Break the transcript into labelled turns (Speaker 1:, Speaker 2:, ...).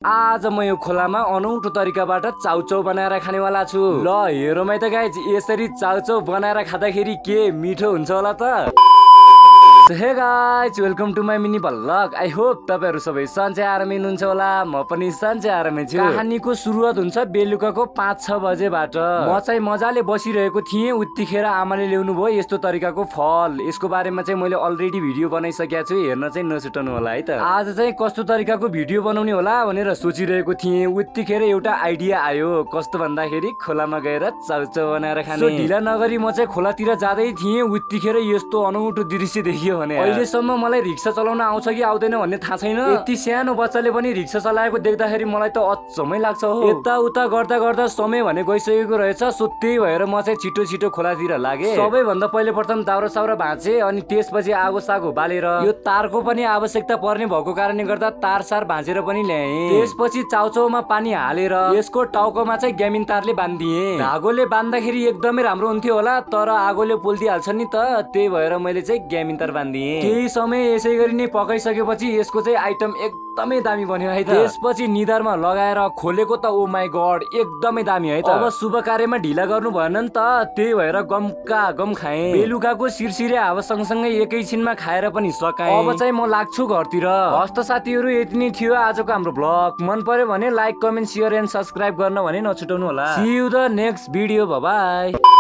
Speaker 1: आज म यो खोलामा अनौठो तरिकाबाट चाउचाउ बनाएर खानेवाला छु। ल हेरौँ है त गाइज, यसरी चाउचाउ बनाएर खाँदाखेरि के मिठो हुन्छ होला त। Hey guys, welcome to my mini vlog. I hope तपाईहरु सबै सन्चै आरामै हुनुहुन्छ होला। म पनि सन्चै आरामै छु। कहानीको सुरुवात हुन्छ बेलुकाको 5-6 बजेबाट। म चाहिँ मजाले बसिरहेको थिएँ, उतिखेर आमाले ल्याउनु भयो यस्तो तरिकाको फल। यसको बारेमा चाहिँ मैले अलरेडी भिडियो बनाइसकेको छु, हेर्न चाहिँ नछुटाउनु होला है त। आज चाहिँ कस्तो तरिकाको भिडियो बनाउने होला भनेर सोचिरहेको थिएँ, उतिखेर एउटा आइडिया आयो। कस्तो भन्दाखेरि खोलामा गएर चाउचाउ बनाएर खाने। ढिला नगरी म चाहिँ खोलातिर जाँदै थिएँ, उतिखेर यस्तो अनौठो दृश्य देखियो भने। अहिलेसम्म मलाई रिक्सा चलाउन आउँछ कि आउँदैन भन्ने थाहा छैन। यति सानो बच्चाले पनि रिक्सा चलाएको देख्दाखेरि मलाई त अचम्मै लाग्छ हो। यता उता गर्दा गर्दा समय भने गइसकेको रहेछ। सो त्यही भएर म चाहिँ छिटो छिटो खोलातिर लागे। सबैभन्दा पहिले प्रथम दाउरा साउरा भाँचे, अनि त्यसपछि आगो सागो बालेर यो तारको पनि आवश्यकता पर्ने भएको कारणले गर्दा तार सार भाँचेर पनि ल्याएँ। त्यसपछि चाउचाउमा पानी हालेर यसको टाउकोमा चाहिँ ग्यामिन तारले बान्दिए। धागोले बान्दाखेरि एकदमै राम्रो हुन्थ्यो होला, तर आगोले पोल्दिहाल्छ नि त, त्यही भएर मैले चाहिँ ग्यामिन तार बान्दिए। केही समय यसै गरी नै पकाइसकेपछि यसको चाहिँ आइटम एकदमै दामी बन्यो है त। त्यसपछि निधारमा लगाएर खोलेको त ओ माई गड एकदमै दामी है त। अब शुभ कार्यमा ढिला गर्नु भएन नि त, त्यही भएर गमका गम खाएँ। बेलुकाको सिरसिरे हावा सँगसँगै एकैछिनमा खाएर पनि सकाएँ। अब चाहिँ म लाग्छु घरतिर। हस्त साथीहरु, यति नै थियो आजको हाम्रो भ्लग। मन पर्यो भने like comment share and subscribe गर्न भने नछुटाउनु होला। See you the next video, bye by.